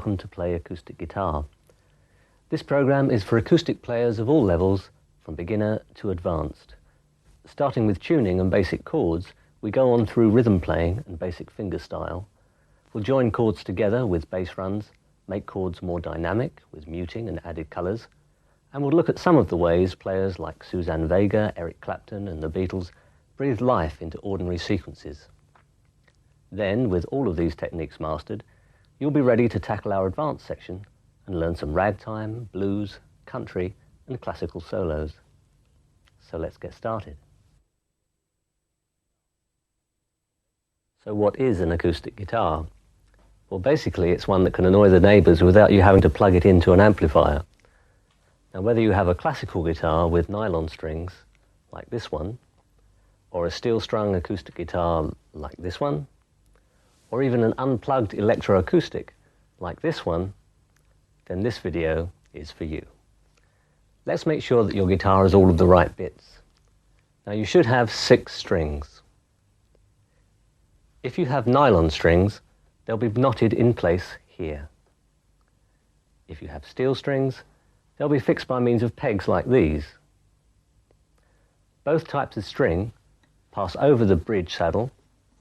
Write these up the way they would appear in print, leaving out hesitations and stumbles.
welcome to Play Acoustic Guitar. This program is for acoustic players of all levels, from beginner to advanced. Starting with tuning and basic chords, we go on through rhythm playing and basic fingerstyle. We'll join chords together with bass runs, make chords more dynamic with muting and added colours, and we'll look at some of the ways players like Suzanne Vega, Eric Clapton and the Beatles breathed life into ordinary sequences. Then, with all of these techniques mastered, you'll be ready to tackle our advanced section and learn some ragtime, blues, country and classical solos. So let's get started. So what is an acoustic guitar? Well, basically it's one that can annoy the neighbours without you having to plug it into an amplifier. Now, whether you have a classical guitar with nylon strings, like this one, or a steel-strung acoustic guitar like this one, or even an unplugged electroacoustic like this one, then this video is for you. Let's make sure that your guitar has all of the right bits. Now, you should have 6 strings. If you have nylon strings, they'll be knotted in place here. If you have steel strings, they'll be fixed by means of pegs like these. Both types of string pass over the bridge saddle,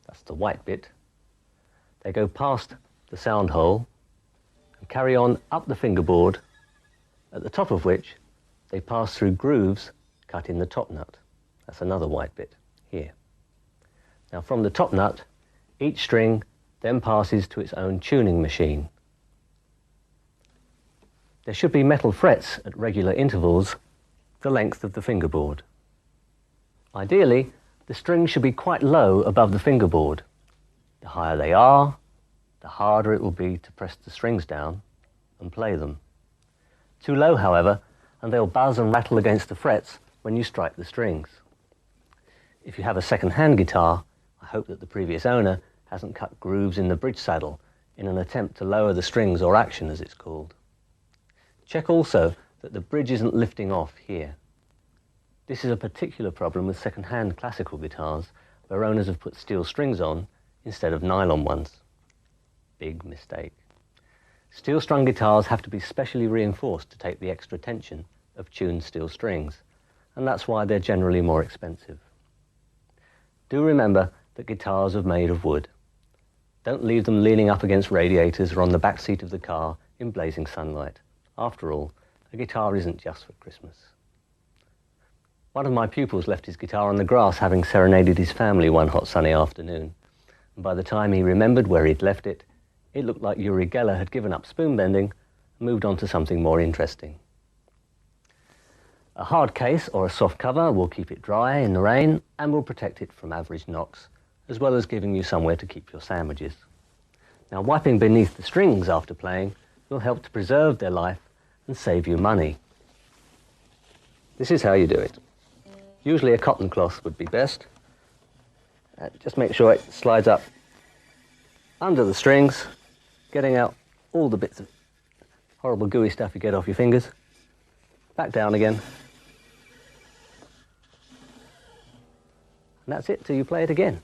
that's the white bit. They go past the sound hole and carry on up the fingerboard, at the top of which they pass through grooves cut in the top nut. That's another white bit here. Now, from the top nut, each string then passes to its own tuning machine. There should be metal frets at regular intervals, the length of the fingerboard. Ideally, the strings should be quite low above the fingerboard. The higher they are, the harder it will be to press the strings down and play them. Too low, however, and they'll buzz and rattle against the frets when you strike the strings. If you have a second-hand guitar, I hope that the previous owner hasn't cut grooves in the bridge saddle in an attempt to lower the strings, or action as it's called. Check also that the bridge isn't lifting off here. This is a particular problem with second-hand classical guitars, where owners have put steel strings on instead of nylon ones. Big mistake. Steel-strung guitars have to be specially reinforced to take the extra tension of tuned steel strings, and that's why they're generally more expensive. Do remember that guitars are made of wood. Don't leave them leaning up against radiators or on the back seat of the car in blazing sunlight. After all, a guitar isn't just for Christmas. One of my pupils left his guitar on the grass, having serenaded his family one hot sunny afternoon. And by the time he remembered where he'd left it, it looked like Uri Geller had given up spoon bending and moved on to something more interesting. A hard case or a soft cover will keep it dry in the rain and will protect it from average knocks, as well as giving you somewhere to keep your sandwiches. Now, wiping beneath the strings after playing will help to preserve their life and save you money. This is how you do it. Usually a cotton cloth would be best. Just make sure it slides up under the strings, getting out all the bits of horrible gooey stuff you get off your fingers. Back down again. And that's it till you play it again.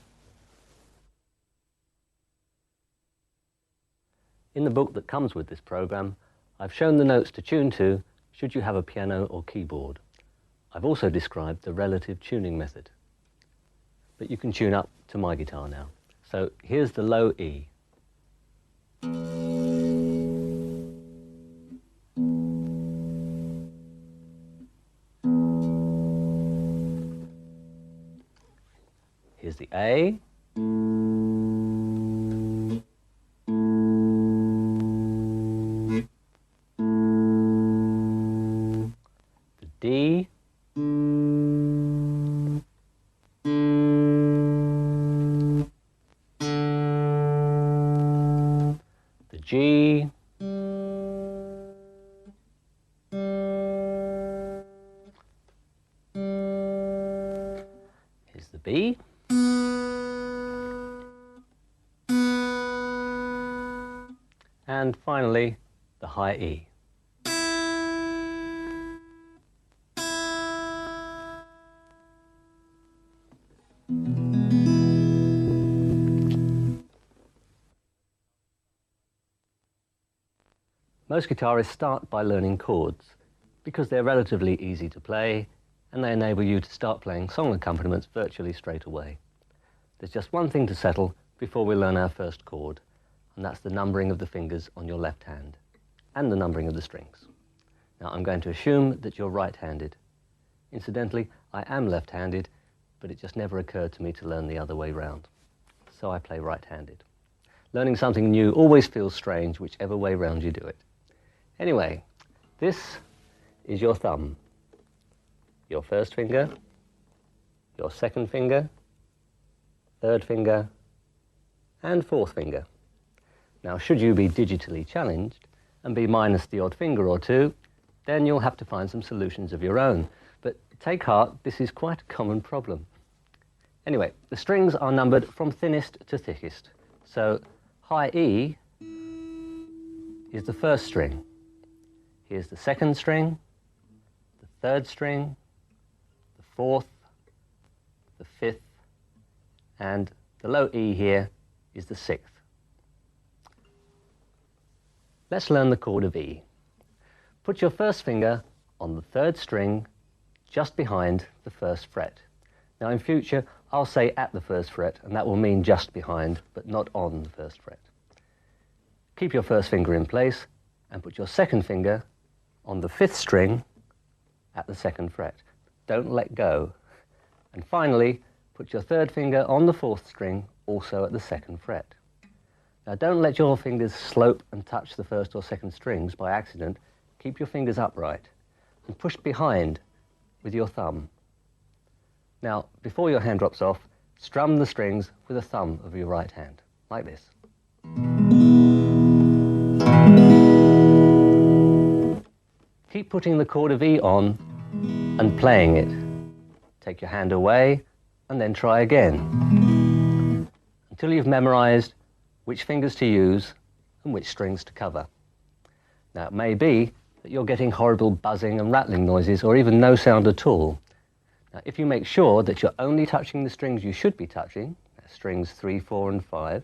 In the book that comes with this program, I've shown the notes to tune to should you have a piano or keyboard. I've also described the relative tuning method. But you can tune up to my guitar now. So here's the low E. Here's the A. The D. The G. Here's the B. And finally, the high E. Most guitarists start by learning chords because they're relatively easy to play and they enable you to start playing song accompaniments virtually straight away. There's just one thing to settle before we learn our first chord, and that's the numbering of the fingers on your left hand and the numbering of the strings. Now I'm going to assume that you're right-handed. Incidentally, I am left-handed, but it just never occurred to me to learn the other way round. So I play right-handed. Learning something new always feels strange whichever way round you do it. Anyway, this is your thumb. Your first finger, your second finger, third finger, and fourth finger. Now, should you be digitally challenged and be minus the odd finger or two, then you'll have to find some solutions of your own. But take heart, this is quite a common problem. Anyway, the strings are numbered from thinnest to thickest. So high E is the first string. Here's the second string, the third string, the fourth, the fifth, and the low E here is the sixth. Let's learn the chord of E. Put your first finger on the third string just behind the first fret. Now in future I'll say at the first fret, and that will mean just behind but not on the first fret. Keep your first finger in place and put your second finger on the fifth string at the second fret. Don't let go. And finally, put your third finger on the fourth string, also at the second fret. Now don't let your fingers slope and touch the first or second strings by accident. Keep your fingers upright and push behind with your thumb. Now, before your hand drops off, strum the strings with the thumb of your right hand, like this. Keep putting the chord of E on and playing it. Take your hand away and then try again until you've memorized which fingers to use and which strings to cover. Now it may be that you're getting horrible buzzing and rattling noises or even no sound at all. Now if you make sure that you're only touching the strings you should be touching, strings 3, 4 and 5,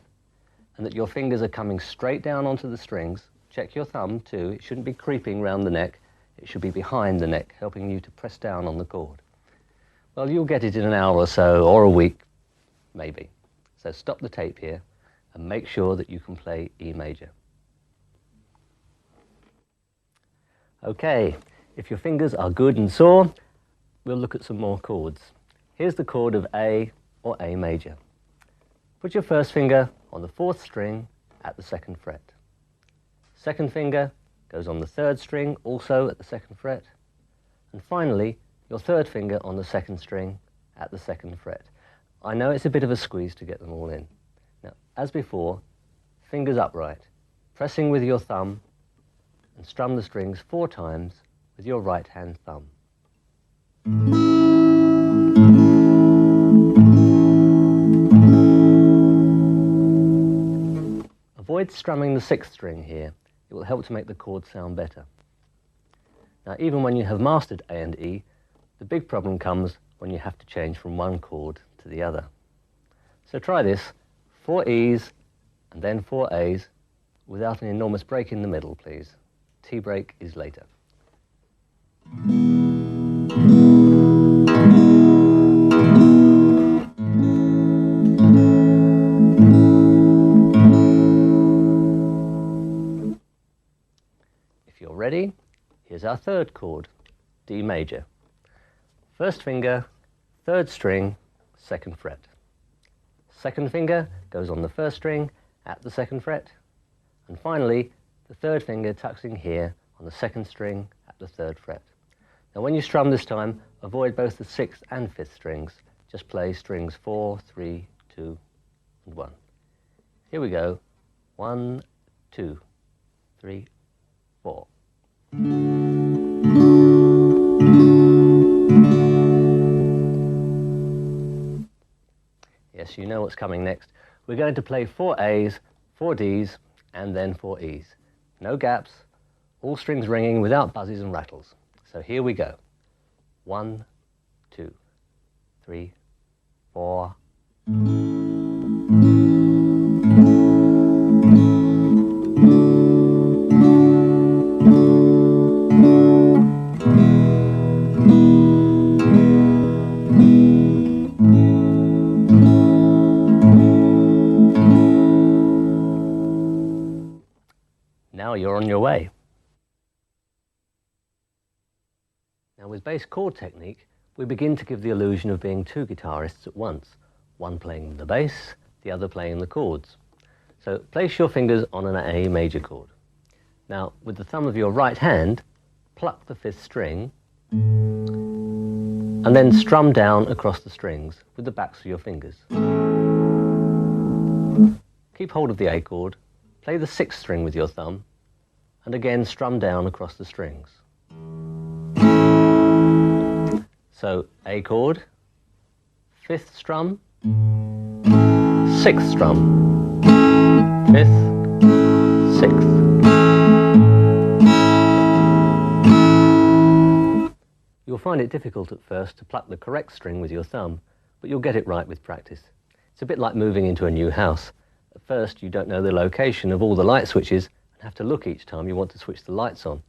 and that your fingers are coming straight down onto the strings, check your thumb too. It shouldn't be creeping round the neck. It should be behind the neck, helping you to press down on the chord. Well, you'll get it in an hour or so, or a week, maybe. So stop the tape here and make sure that you can play E major. Okay, if your fingers are good and sore, we'll look at some more chords. Here's the chord of A or A major. Put your first finger on the fourth string at the second fret. Second finger goes on the third string, also at the second fret. And finally, your third finger on the second string at the second fret. I know it's a bit of a squeeze to get them all in. Now, as before, fingers upright, pressing with your thumb, and strum the strings 4 times with your right hand thumb. Avoid strumming the 6th string here. It will help to make the chord sound better. Now, even when you have mastered A and E, the big problem comes when you have to change from one chord to the other. So try this, 4 E's and then 4 A's without an enormous break in the middle, please. Tea break is later. If you're ready, here's our third chord, D major. First finger, third string, second fret. Second finger goes on the first string at the second fret. And finally, the third finger tucks in here on the second string at the third fret. Now when you strum this time, avoid both the 6th and 5th strings. Just play strings 4, 3, 2, and 1. Here we go. 1, 2, 3, 4. Yes, you know what's coming next. We're going to play 4 A's, 4 D's, and then 4 E's. No gaps, all strings ringing without buzzes and rattles. So here we go. 1, 2, 3, 4. on your way. Now with bass chord technique, we begin to give the illusion of being two guitarists at once, one playing the bass, the other playing the chords. So place your fingers on an A major chord. Now with the thumb of your right hand, pluck the 5th string and then strum down across the strings with the backs of your fingers. Keep hold of the A chord, play the 6th string with your thumb, and again strum down across the strings. So A chord, 5th strum, 6th strum, 5th, 6th. You'll find it difficult at first to pluck the correct string with your thumb, but you'll get it right with practice. It's a bit like moving into a new house. At first you don't know the location of all the light switches and have to look each time you want to switch the lights on.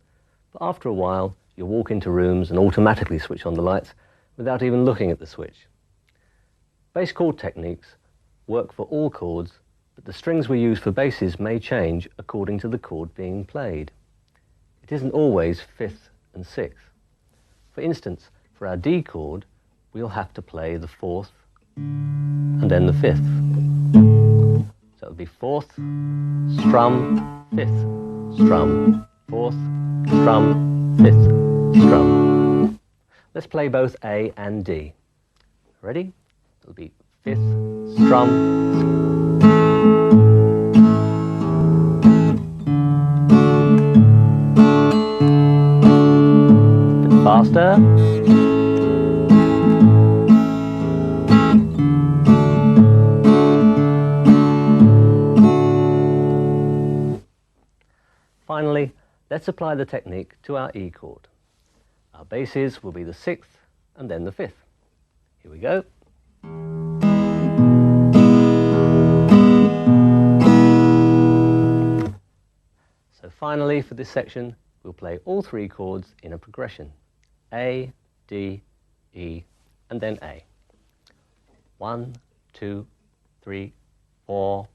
But after a while you'll walk into rooms and automatically switch on the lights without even looking at the switch. Bass chord techniques work for all chords, but the strings we use for basses may change according to the chord being played. It isn't always 5th and 6th. For instance, for our D chord, we'll have to play the 4th and then the 5th. So it'll be 4th, strum, 5th, strum, 4th, strum, 5th, strum. Let's play both A and D. Ready? It'll be 5th, strum, faster. Finally, let's apply the technique to our E chord. Our basses will be the 6th and then the 5th. Here we go. So finally, for this section, we'll play all 3 chords in a progression. A, D, E, and then A. 1, 2, 3, 4.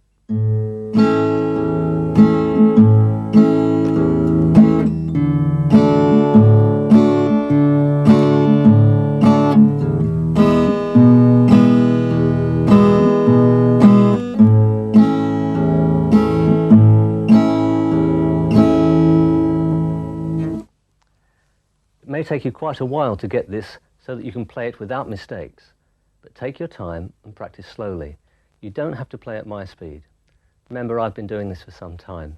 It may take you quite a while to get this so that you can play it without mistakes, but take your time and practice slowly. You don't have to play at my speed. Remember, I've been doing this for some time.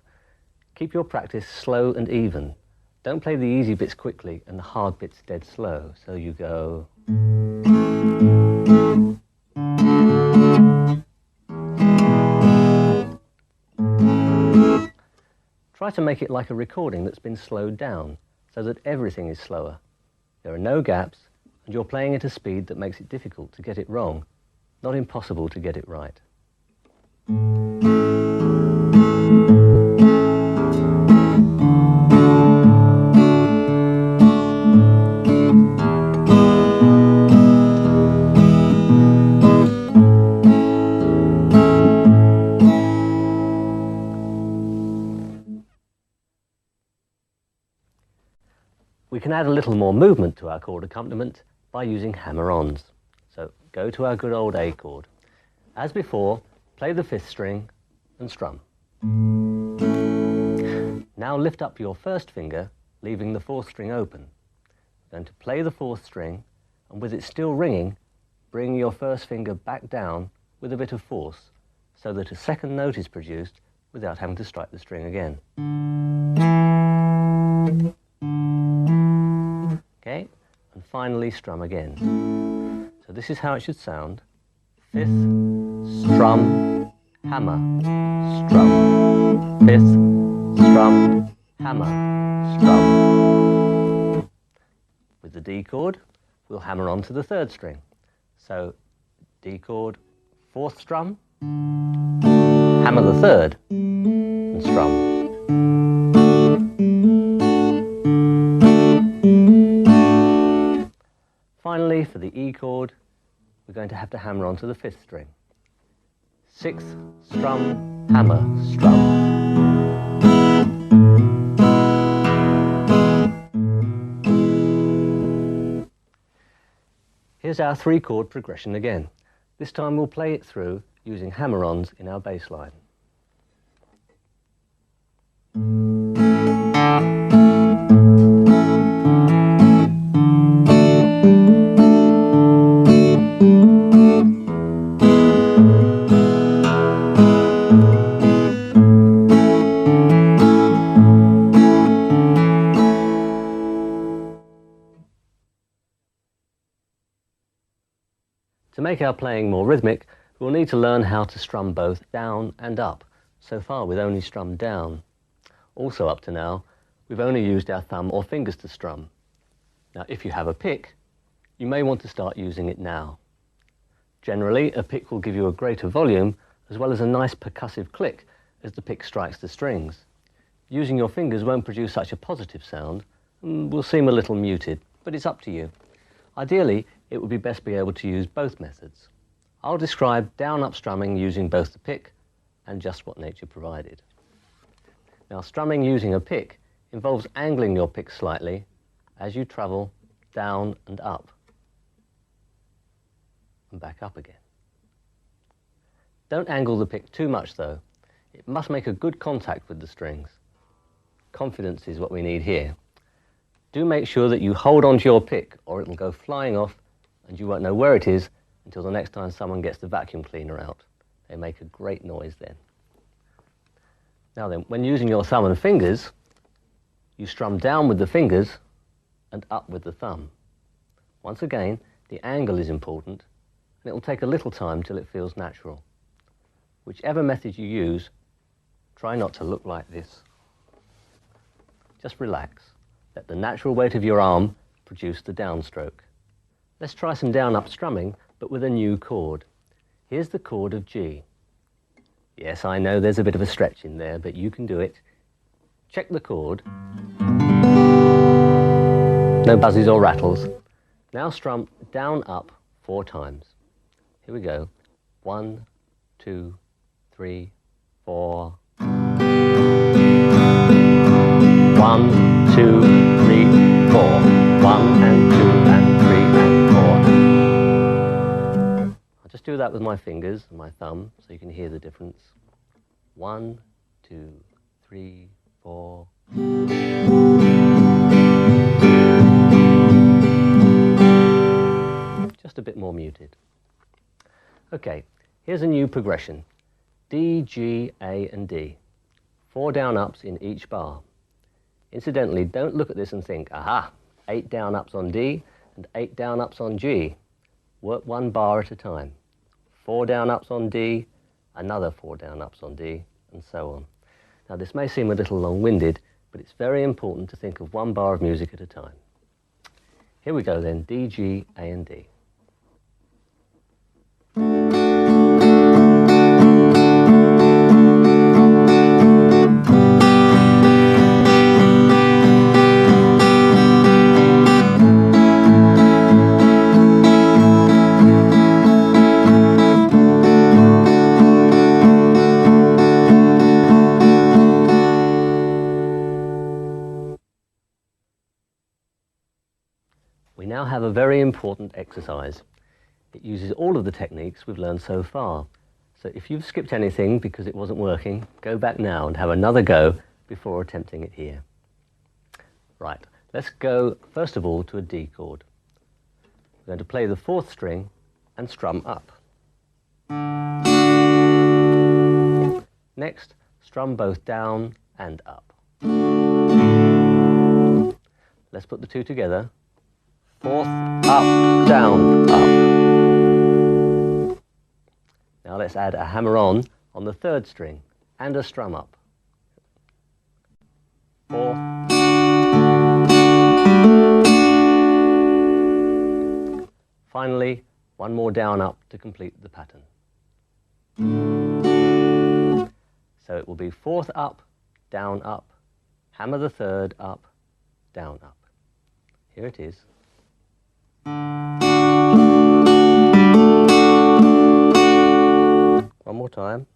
Keep your practice slow and even. Don't play the easy bits quickly and the hard bits dead slow. So you go... Try to make it like a recording that's been slowed down, so that everything is slower. There are no gaps, and you're playing at a speed that makes it difficult to get it wrong, not impossible to get it right. We can add a little more movement to our chord accompaniment by using hammer-ons. So go to our good old A chord. As before, play the 5th string and strum. Now lift up your first finger, leaving the 4th string open. Then to play the 4th string, and with it still ringing, bring your first finger back down with a bit of force, so that a second note is produced without having to strike the string again. Okay, and finally strum again. So this is how it should sound. 5th, strum, hammer, strum. 5th, strum, hammer, strum. With the D chord, we'll hammer on to the 3rd string. So D chord, 4th strum, hammer the 3rd, and strum. Finally, for the E chord, we're going to have to hammer onto the 5th string. 6th, strum, hammer, strum. Here's our 3-chord progression again. This time we'll play it through using hammer-ons in our bass line. To make our playing more rhythmic, we'll need to learn how to strum both down and up. So far we've only strummed down. Also up to now, we've only used our thumb or fingers to strum. Now if you have a pick, you may want to start using it now. Generally, a pick will give you a greater volume as well as a nice percussive click as the pick strikes the strings. Using your fingers won't produce such a positive sound and will seem a little muted, but it's up to you. Ideally, it would be best to be able to use both methods. I'll describe down-up strumming using both the pick and just what nature provided. Now, strumming using a pick involves angling your pick slightly as you travel down and up and back up again. Don't angle the pick too much though. It must make a good contact with the strings. Confidence is what we need here. Do make sure that you hold onto your pick or it'll go flying off and you won't know where it is until the next time someone gets the vacuum cleaner out. They make a great noise then. Now then, when using your thumb and fingers, you strum down with the fingers and up with the thumb. Once again, the angle is important and it will take a little time till it feels natural. Whichever method you use, try not to look like this. Just relax. Let the natural weight of your arm produce the downstroke. Let's try some down-up strumming, but with a new chord. Here's the chord of G. Yes, I know there's a bit of a stretch in there, but you can do it. Check the chord. No buzzes or rattles. Now strum down-up 4 times. Here we go. 1, 2, 3, 4. 1, 2, 3, 4. 1 and 2 and 3 and 4. I'll just do that with my fingers and my thumb so you can hear the difference. 1, 2, 3, 4. Just a bit more muted. Okay, here's a new progression. D, G, A and D. 4 down-ups in each bar. Incidentally, don't look at this and think, aha, 8 down-ups on D and 8 down-ups on G. Work 1 bar at a time. 4 down-ups on D, another 4 down-ups on D, and so on. Now this may seem a little long-winded, but it's very important to think of 1 bar of music at a time. Here we go then, D, G, A and D. We now have a very important exercise. It uses all of the techniques we've learned so far. So if you've skipped anything because it wasn't working, go back now and have another go before attempting it here. Right, let's go first of all to a D chord. We're going to play the 4th string and strum up. Next, strum both down and up. Let's put the 2 together. 4th, up, down, up. Now let's add a hammer-on the 3rd string and a strum up. 4th. Finally, 1 more down up to complete the pattern. So it will be 4th up, down up, hammer the 3rd up, down up. Here it is. One more time.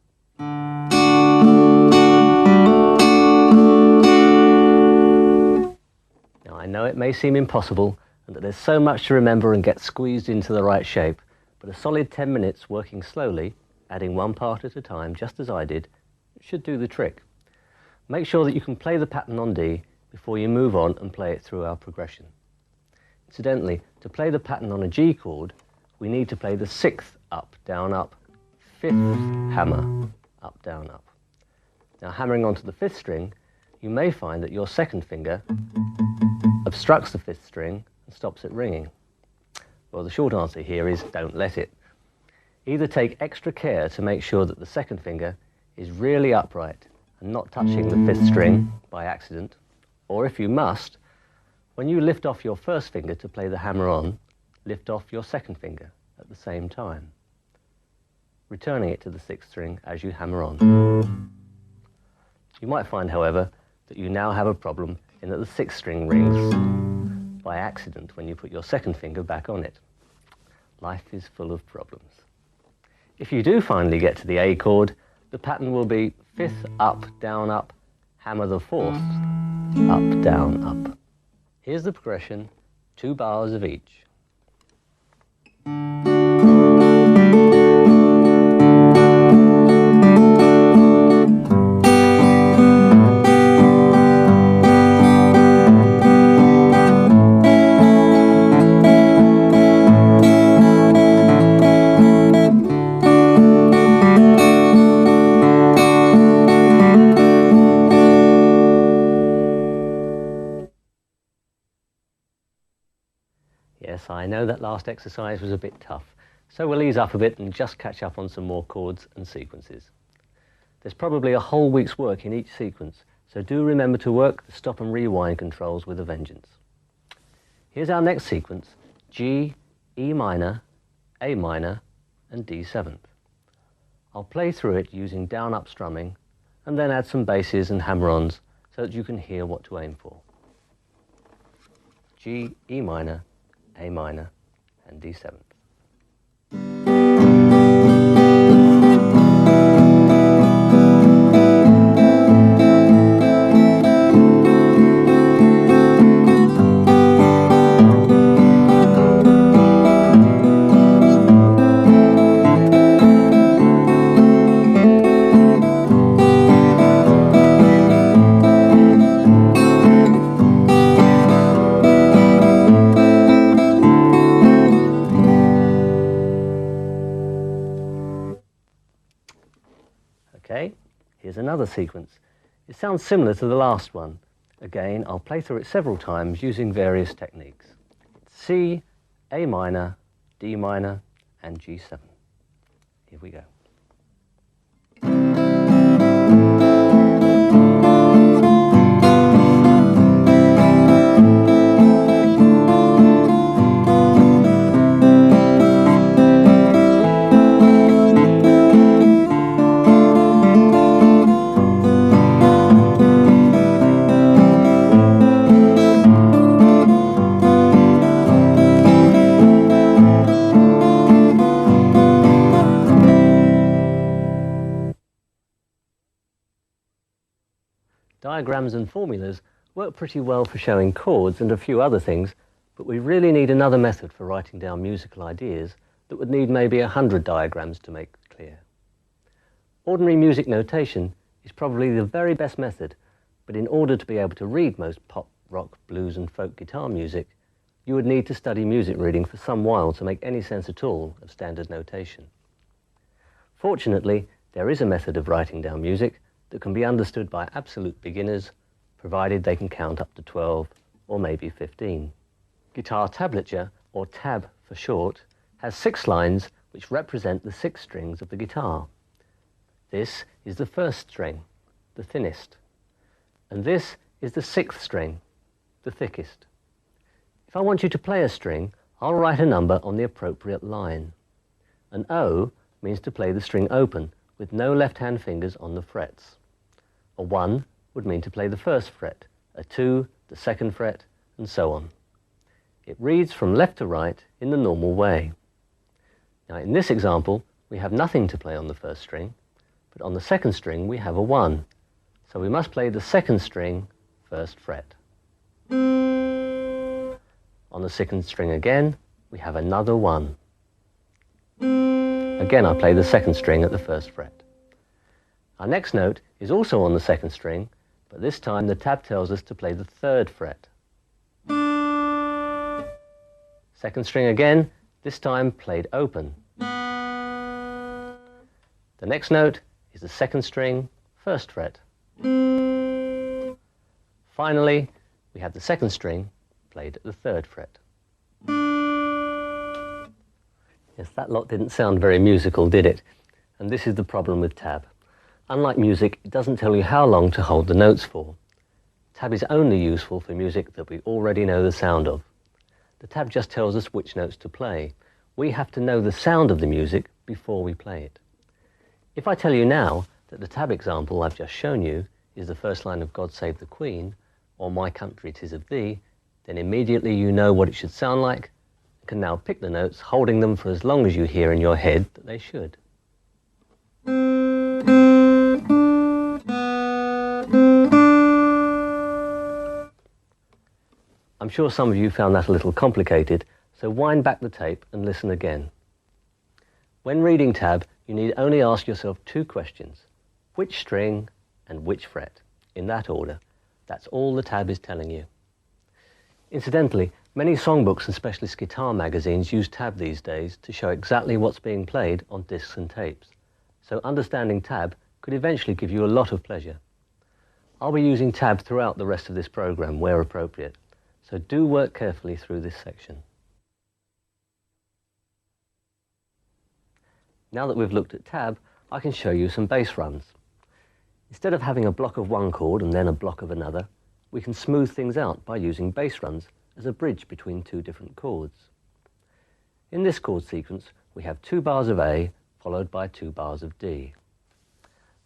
Now I know it may seem impossible and that there's so much to remember and get squeezed into the right shape, but a solid 10 minutes working slowly, adding one part at a time, just as I did, should do the trick. Make sure that you can play the pattern on D before you move on and play it through our progression. Incidentally, to play the pattern on a G chord, we need to play the 6th up, down, up, 5th hammer, up, down, up. Now, hammering onto the 5th string, you may find that your 2nd finger obstructs the 5th string and stops it ringing. Well, the short answer here is don't let it. Either take extra care to make sure that the 2nd finger is really upright and not touching the 5th string by accident, or if you must, when you lift off your 1st finger to play the hammer-on, lift off your 2nd finger at the same time, returning it to the 6th string as you hammer on. You might find, however, that you now have a problem in that the 6th string rings by accident when you put your 2nd finger back on it. Life is full of problems. If you do finally get to the A chord, the pattern will be 5th up, down, up, hammer the 4th, up, down, up. Here's the progression, 2 bars of each. Yes, I know that last exercise was a bit tough, so we'll ease up a bit and just catch up on some more chords and sequences. There's probably a whole week's work in each sequence, so do remember to work the stop and rewind controls with a vengeance. Here's our next sequence, G, E minor, A minor, and D7. I'll play through it using down-up strumming, and then add some basses and hammer-ons so that you can hear what to aim for. G, E minor, A minor, and D7. Okay, here's another sequence. It sounds similar to the last one. Again, I'll play through it several times using various techniques. C, A minor, D minor, and G7. Here we go. Diagrams and formulas work pretty well for showing chords and a few other things, but we really need another method for writing down musical ideas that would need maybe 100 diagrams to make clear. Ordinary music notation is probably the very best method, but in order to be able to read most pop, rock, blues and folk guitar music, you would need to study music reading for some while to make any sense at all of standard notation. Fortunately, there is a method of writing down music that can be understood by absolute beginners, provided they can count up to 12 or maybe 15. Guitar tablature, or tab for short, has 6 lines which represent the 6 strings of the guitar. This is the 1st string, the thinnest, and this is the 6th string, the thickest. If I want you to play a string, I'll write a number on the appropriate line. An O means to play the string open, with no left-hand fingers on the frets. A 1 would mean to play the 1st fret, a 2, the 2nd fret, and so on. It reads from left to right in the normal way. Now in this example, we have nothing to play on the 1st string, but on the 2nd string we have a 1, so we must play the 2nd string, 1st fret. On On the second string again, we have another 1. Again, I play the second string at the first fret. Our next note is also on the second string, but this time the tab tells us to play the 3rd fret. Second string again, this time played open. The next note is the second string, 1st fret. Finally, we have the second string played at the 3rd fret. Yes, that lot didn't sound very musical, did it? And this is the problem with tab. Unlike music, it doesn't tell you how long to hold the notes for. Tab is only useful for music that we already know the sound of. The tab just tells us which notes to play. We have to know the sound of the music before we play it. If I tell you now that the tab example I've just shown you is the first line of God Save the Queen, or My Country 'Tis of Thee, then immediately you know what it should sound like, and can now pick the notes, holding them for as long as you hear in your head that they should. I'm sure some of you found that a little complicated, so wind back the tape and listen again. When reading tab, you need only ask yourself 2 questions. Which string and which fret? In that order. That's all the tab is telling you. Incidentally, many songbooks and specialist guitar magazines use tab these days to show exactly what's being played on discs and tapes. So understanding tab could eventually give you a lot of pleasure. I'll be using tab throughout the rest of this program where appropriate. So do work carefully through this section. Now that we've looked at tab, I can show you some bass runs. Instead of having a block of one chord and then a block of another, we can smooth things out by using bass runs as a bridge between 2 different chords. In this chord sequence, we have 2 bars of A followed by 2 bars of D.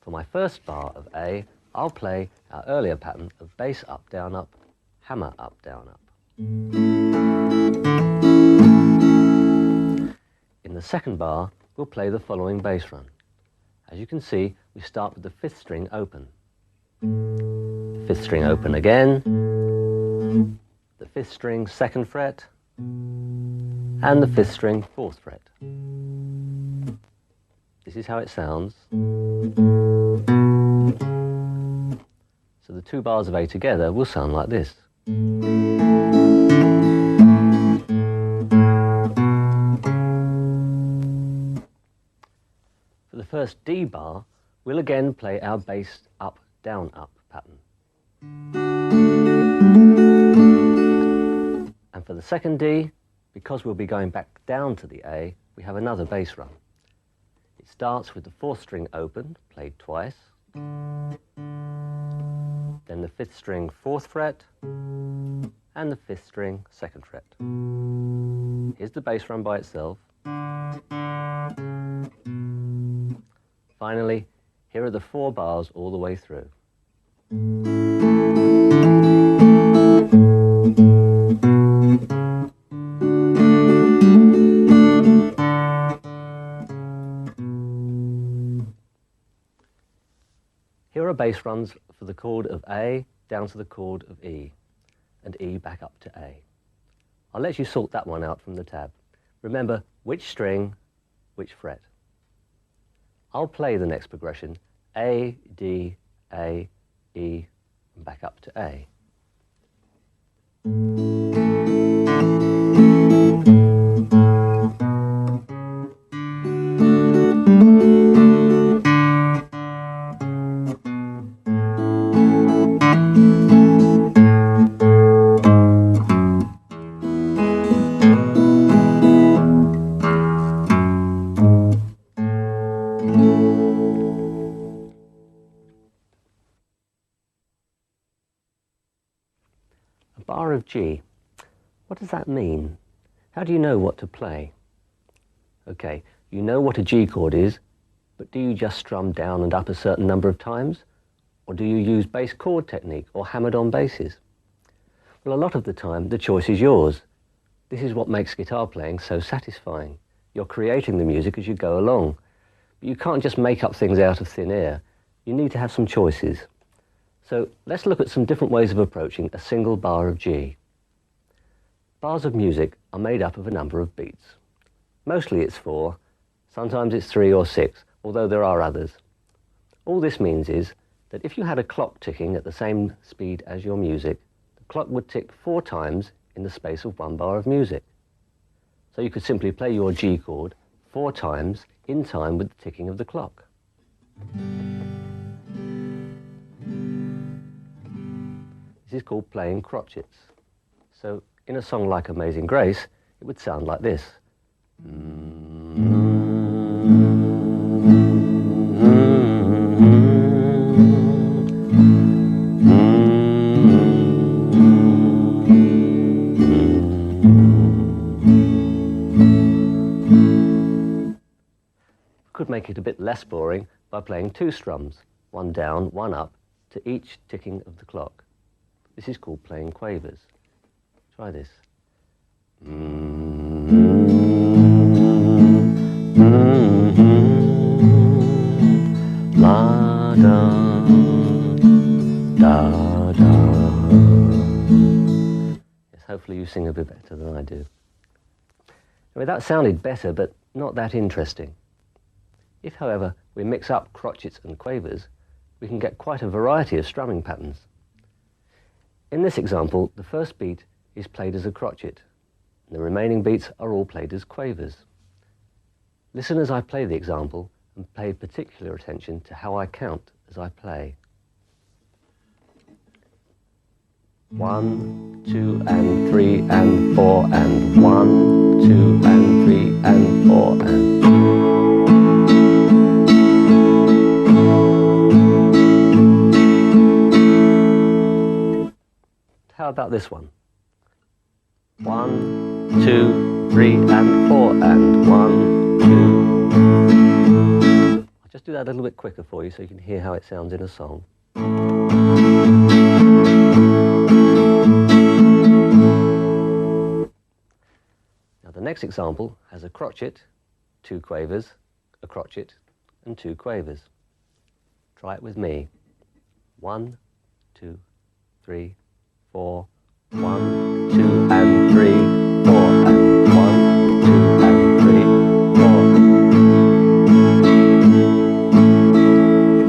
For my first bar of A, I'll play our earlier pattern of bass up, down, up, hammer up, down, up. In the second bar, we'll play the following bass run. As you can see, we start with the 5th string open. The 5th string open again, the 5th string 2nd fret, and the 5th string 4th fret. This is how it sounds. So the 2 bars of A together will sound like this. For the first D bar, we'll again play our bass up, down, up pattern. And for the second D, because we'll be going back down to the A, we have another bass run. It starts with the 4th string open, played twice, then the 5th string 4th fret, and the 5th string 2nd fret. Here's the bass run by itself. Finally, here are the 4 bars all the way through. Here are bass runs for the chord of A down to the chord of E, and E back up to A. I'll let you sort that one out from the tab. Remember which string, which fret. I'll play the next progression, A, D, A, E, and back up to A. A bar of G. What does that mean? How do you know what to play? Okay, you know what a G chord is, but do you just strum down and up a certain number of times? Or do you use bass chord technique or hammered-on basses? Well, a lot of the time, the choice is yours. This is what makes guitar playing so satisfying. You're creating the music as you go along. But you can't just make up things out of thin air. You need to have some choices. So let's look at some different ways of approaching a single bar of G. Bars of music are made up of a number of beats. Mostly it's 4, sometimes it's 3 or 6, although there are others. All this means is that if you had a clock ticking at the same speed as your music, the clock would tick 4 times in the space of 1 bar of music. So you could simply play your G chord 4 times in time with the ticking of the clock. This is called playing crotchets. So in a song like Amazing Grace, it would sound like this. Could make it a bit less boring by playing 2 strums, 1 down, 1 up, to each ticking of the clock. This is called playing quavers. Try this. La da da da. Yes, hopefully you sing a bit better than I do. I mean, that sounded better, but not that interesting. If, however, we mix up crotchets and quavers, we can get quite a variety of strumming patterns. In this example, the first beat is played as a crotchet, and the remaining beats are all played as quavers. Listen as I play the example and pay particular attention to how I count as I play. 1, 2 and 3 and 4 and 1, 2 and 3 and 4 and... How about this one? 1, 2, 3 and 4 and 1, 2. I'll just do that a little bit quicker for you so you can hear how it sounds in a song. Now the next example has a crotchet, 2 quavers, a crotchet and 2 quavers. Try it with me. 1, 2, 3, 4, 1, 2 and 3, 4 and 1, 2 and 3,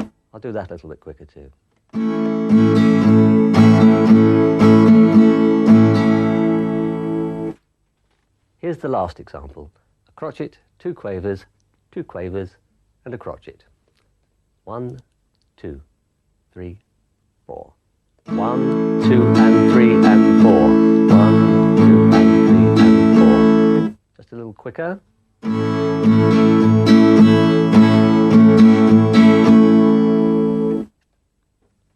4. I'll do that a little bit quicker too. Here's the last example. A crotchet, 2 quavers and a crotchet. 1, 2, 3, 4. 1, 2 and 3 and 4. 1, 2 and 3 and 4. Just a little quicker.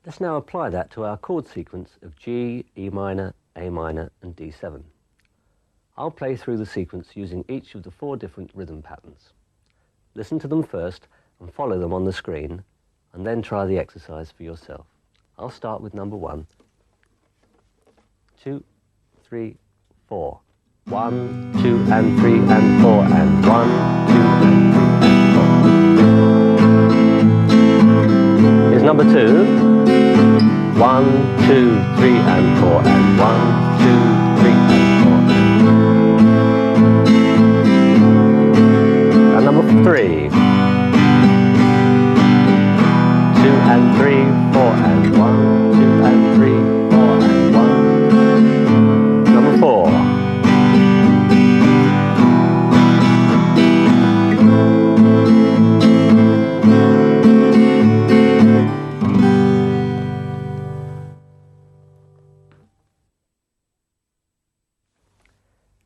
Let's now apply that to our chord sequence of G, E minor, A minor and D7. I'll play through the sequence using each of the 4 different rhythm patterns. Listen to them first and follow them on the screen, and then try the exercise for yourself. I'll start with number 1. 2, 3, 4. 1, 2 and 3 and 4 and 1, 2 and 3 and 4. Here's number 2. 1, 2, 3 and 4 and 1, 2, 3 and 4. And number 3. 2 and 3, 4 and 1, 2 and 3, 4 and 1. Number 4.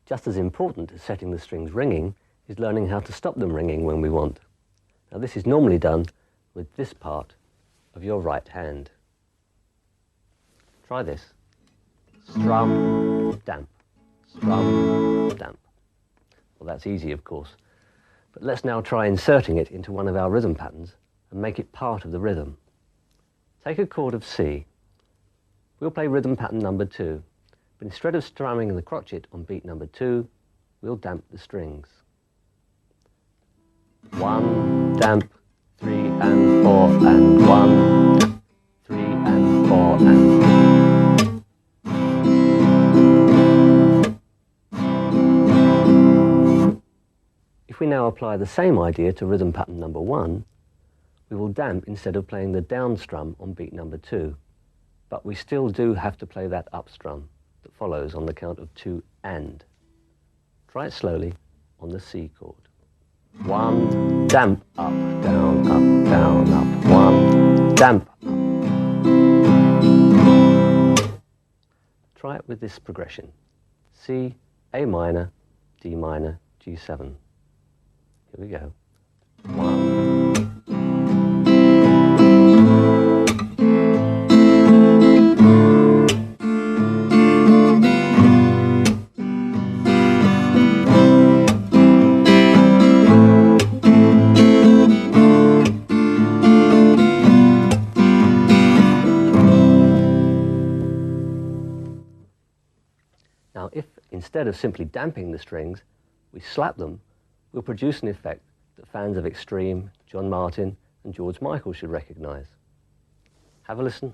Just as important as setting the strings ringing is learning how to stop them ringing when we want. Now this is normally done with this part of your right hand. Try this. Strum, damp, strum, damp. Well, that's easy, of course. But let's now try inserting it into one of our rhythm patterns and make it part of the rhythm. Take a chord of C. We'll play rhythm pattern number 2, but instead of strumming the crotchet on beat number 2, we'll damp the strings. 1, damp, 3 and 4 and 1, 3 and 4 and now apply the same idea to rhythm pattern number 1, we will damp instead of playing the down strum on beat number 2, but we still do have to play that up strum that follows on the count of 2 and. Try it slowly on the C chord. 1, damp, up, down, up, 1, damp, up. Try it with this progression. C, A minor, D minor, G7. Here we go. 1. Now, if instead of simply damping the strings, we slap them, we'll produce an effect that fans of Extreme, John Martin and George Michael should recognise. Have a listen.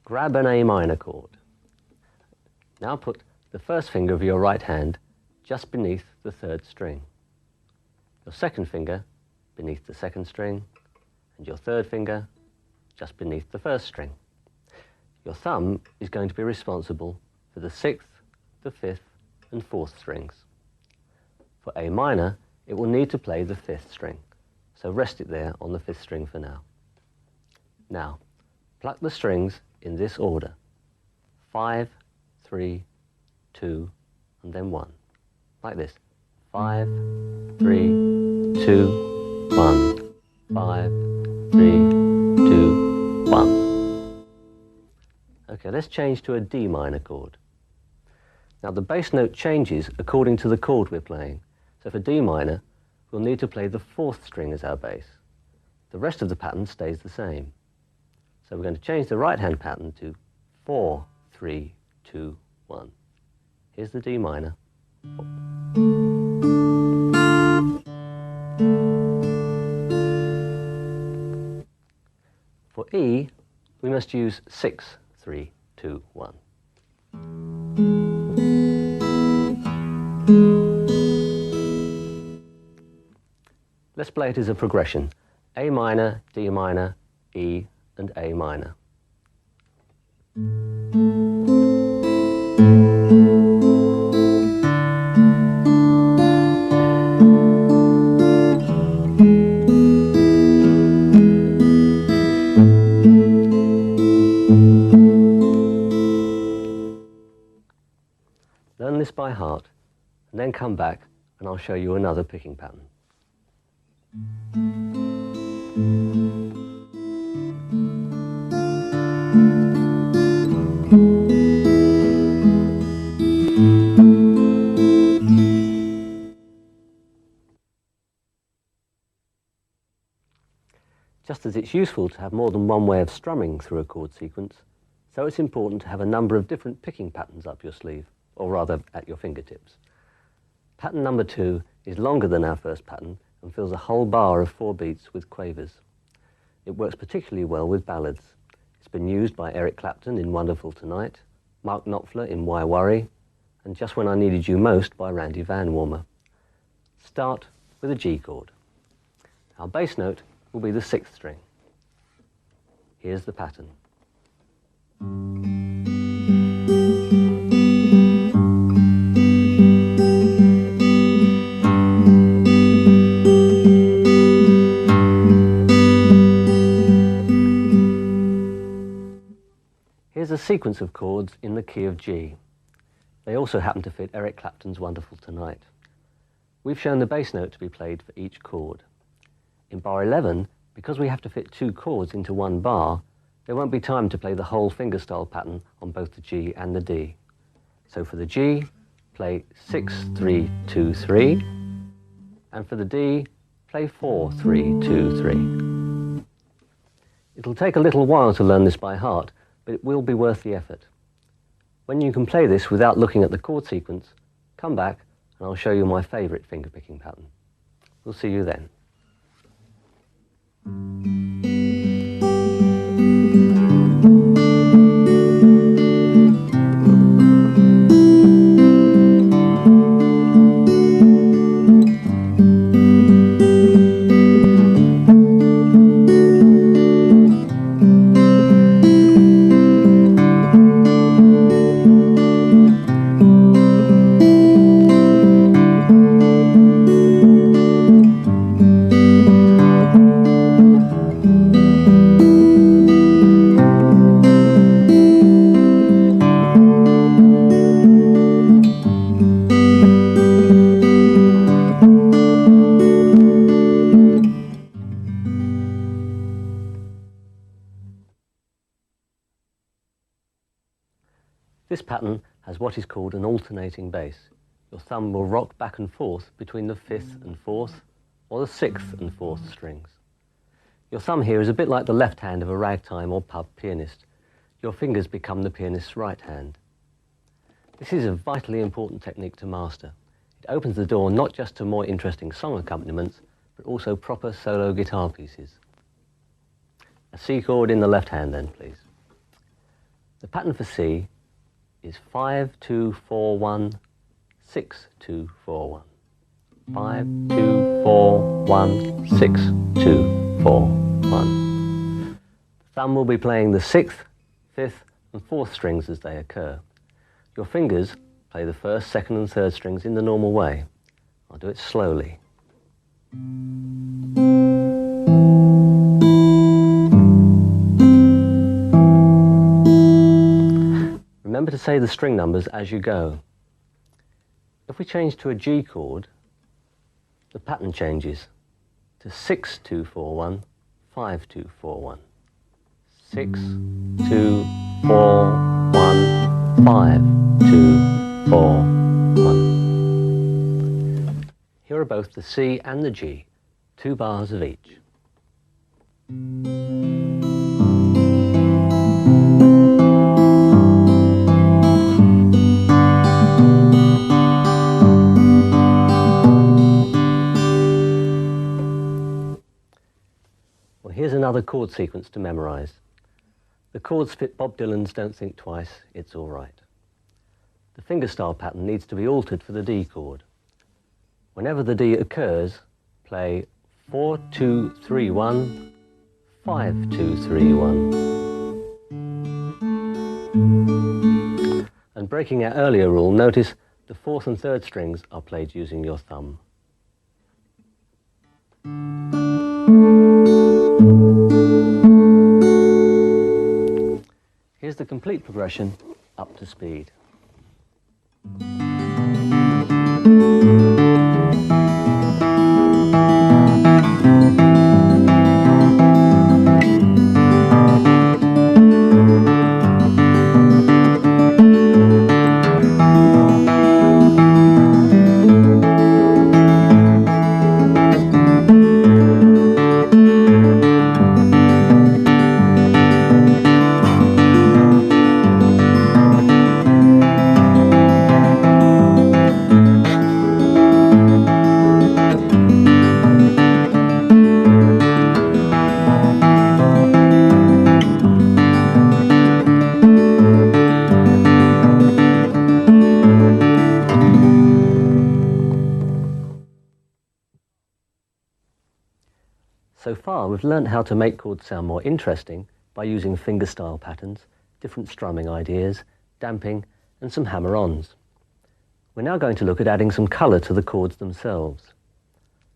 Grab an A minor chord. Now put the first finger of your right hand just beneath the third string, your second finger beneath the second string, and your third finger just beneath the first string. Your thumb is going to be responsible for the 6th, the 5th, and 4th strings. For A minor, it will need to play the 5th string, so rest it there on the 5th string for now. Now, pluck the strings in this order: 5, 3, 2, and then 1. Like this. 5, 3, 2, 1. 5, 3, 2, 1. Okay, let's change to a D minor chord. Now the bass note changes according to the chord we're playing. So for D minor, we'll need to play the 4th string as our bass. The rest of the pattern stays the same. So we're going to change the right-hand pattern to 4, 3, 2, 1. Here's the D minor. For E, we must use 6, 3, 2, 1. Let's play it as a progression: A minor, D minor, E, and A minor. Learn this by heart, and then come back and I'll show you another picking pattern. Just as it's useful to have more than one way of strumming through a chord sequence, so it's important to have a number of different picking patterns up your sleeve, or rather at your fingertips. Pattern number 2 is longer than our first pattern and fills a whole bar of 4 beats with quavers. It works particularly well with ballads. It's been used by Eric Clapton in Wonderful Tonight, Mark Knopfler in Why Worry, and Just When I Needed You Most by Randy Van Warmer. Start with a G chord. Our bass note will be the 6th string. Here's the pattern. Here's a sequence of chords in the key of G. They also happen to fit Eric Clapton's Wonderful Tonight. We've shown the bass note to be played for each chord. In bar 11, because we have to fit 2 chords into one bar, there won't be time to play the whole fingerstyle pattern on both the G and the D. So for the G, play 6, 3, 2, 3, and for the D, play 4, 3, 2, 3. It'll take a little while to learn this by heart, but it will be worth the effort. When you can play this without looking at the chord sequence, come back and I'll show you my favourite finger-picking pattern. We'll see you then. This pattern has what is called an alternating bass. Your thumb will rock back and forth between the 5th and 4th, or the 6th and 4th strings. Your thumb here is a bit like the left hand of a ragtime or pub pianist. Your fingers become the pianist's right hand. This is a vitally important technique to master. It opens the door not just to more interesting song accompaniments, but also proper solo guitar pieces. A C chord in the left hand then, please. The pattern for C is 5-2-4-1, 6-2-4-1. 5-2-4-1, 6-2-4-1. The thumb will be playing the 6th, 5th and 4th strings as they occur. Your fingers play the 1st, 2nd and 3rd strings in the normal way. I'll do it slowly. Remember to say the string numbers as you go. If we change to a G chord, the pattern changes to 6-2-4-1, 5-2-4-1. 6-2-4-1, 5-2-4-1. Here are both the C and the G, 2 bars of each. Here's another chord sequence to memorise. The chords fit Bob Dylan's Don't Think Twice, It's All Right. The fingerstyle pattern needs to be altered for the D chord. Whenever the D occurs, play 4-2-3-1, 5-2-3-1. And breaking our earlier rule, notice the 4th and 3rd strings are played using your thumb. Here's the complete progression up to speed. So far, we've learned how to make chords sound more interesting by using fingerstyle patterns, different strumming ideas, damping, and some hammer-ons. We're now going to look at adding some colour to the chords themselves.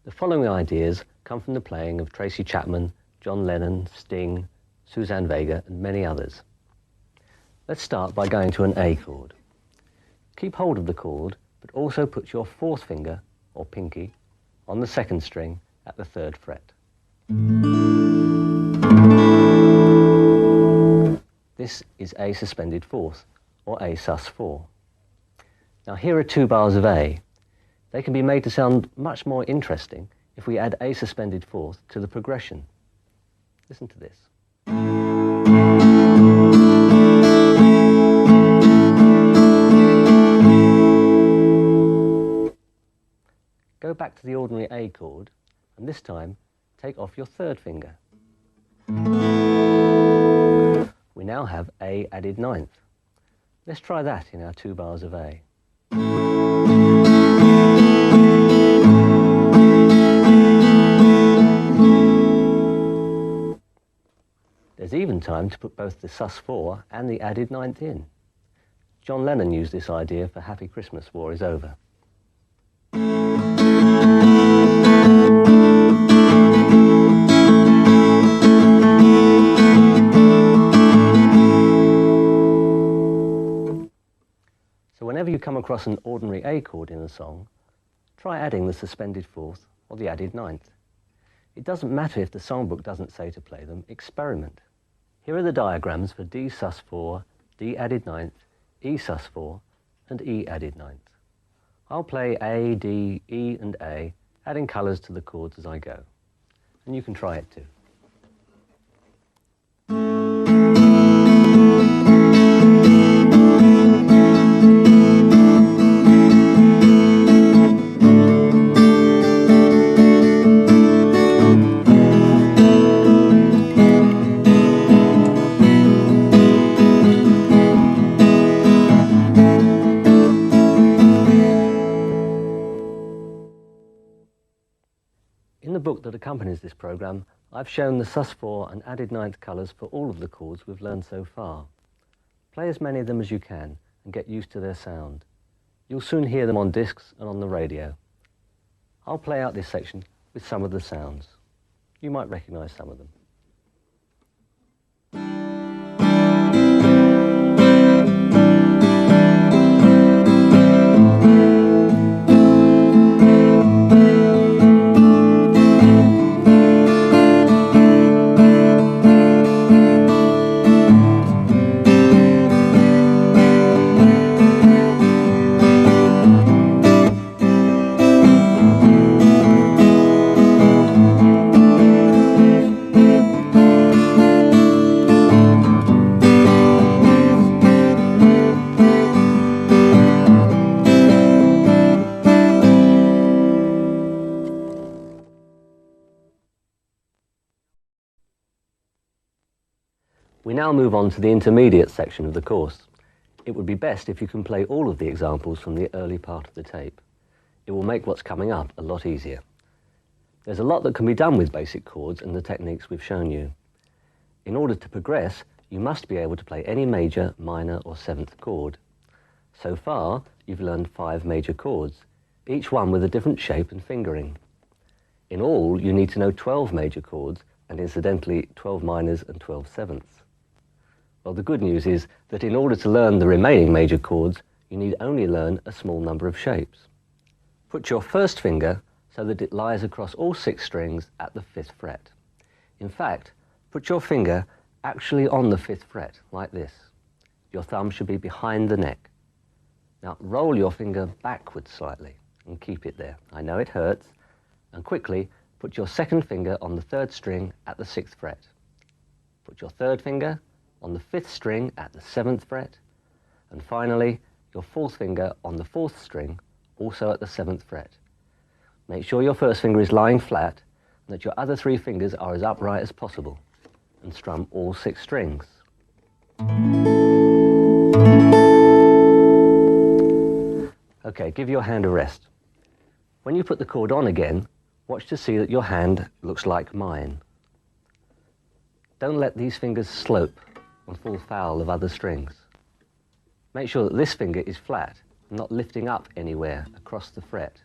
The following ideas come from the playing of Tracy Chapman, John Lennon, Sting, Suzanne Vega, and many others. Let's start by going to an A chord. Keep hold of the chord, but also put your 4th finger, or pinky, on the 2nd string at the 3rd fret. This is A suspended 4th, or A sus4. Now here are 2 bars of A. They can be made to sound much more interesting if we add A suspended 4th to the progression. Listen to this. to the ordinary A chord, and this time take off your third finger. We now have A added ninth. Let's try that in our 2 bars of A. There's even time to put both the sus4 and the added ninth in. John Lennon used this idea for Happy Christmas, War is Over. So whenever you come across an ordinary A chord in a song, try adding the suspended fourth or the added ninth. It doesn't matter if the songbook doesn't say to play them, experiment. Here are the diagrams for D sus4, D added ninth, E sus4 and E added ninth. I'll play A, D, E and A, adding colours to the chords as I go. And you can try it too. In the book that accompanies this program, I've shown the sus4 and added ninth colours for all of the chords we've learned so far. Play as many of them as you can and get used to their sound. You'll soon hear them on discs and on the radio. I'll play out this section with some of the sounds. You might recognise some of them. We now move on to the intermediate section of the course. It would be best if you can play all of the examples from the early part of the tape. It will make what's coming up a lot easier. There's a lot that can be done with basic chords and the techniques we've shown you. In order to progress, you must be able to play any major, minor or seventh chord. So far, you've learned 5 major chords, each one with a different shape and fingering. In all, you need to know 12 major chords and incidentally 12 minors and 12 sevenths. Well, the good news is that in order to learn the remaining major chords, you need only learn a small number of shapes. Put your first finger so that it lies across all 6 strings at the 5th fret. In fact, put your finger actually on the 5th fret, like this. Your thumb should be behind the neck. Now, roll your finger backwards slightly and keep it there. I know it hurts. And quickly, put your second finger on the 3rd string at the 6th fret. Put your 3rd finger on the 5th string at the 7th fret, and finally your 4th finger on the 4th string, also at the 7th fret. Make sure your first finger is lying flat and that your other 3 fingers are as upright as possible, and strum all 6 strings. Okay, give your hand a rest. When you put the chord on again, watch to see that your hand looks like mine. Don't let these fingers slope and fall foul of other strings. Make sure that this finger is flat, not lifting up anywhere across the fret.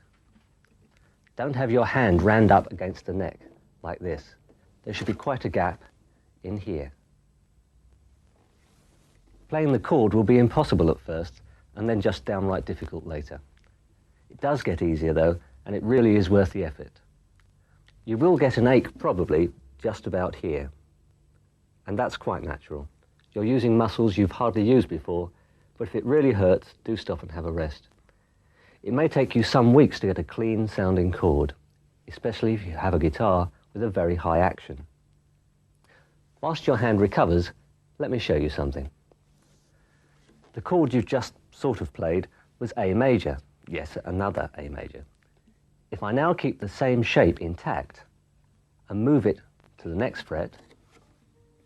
Don't have your hand rammed up against the neck, like this. There should be quite a gap in here. Playing the chord will be impossible at first, and then just downright difficult later. It does get easier though, and it really is worth the effort. You will get an ache probably just about here, and that's quite natural. You're using muscles you've hardly used before, but if it really hurts, do stop and have a rest. It may take you some weeks to get a clean sounding chord, especially if you have a guitar with a very high action. Whilst your hand recovers, let me show you something. The chord you've just sort of played was A major. Yes, another A major. If I now keep the same shape intact and move it to the next fret,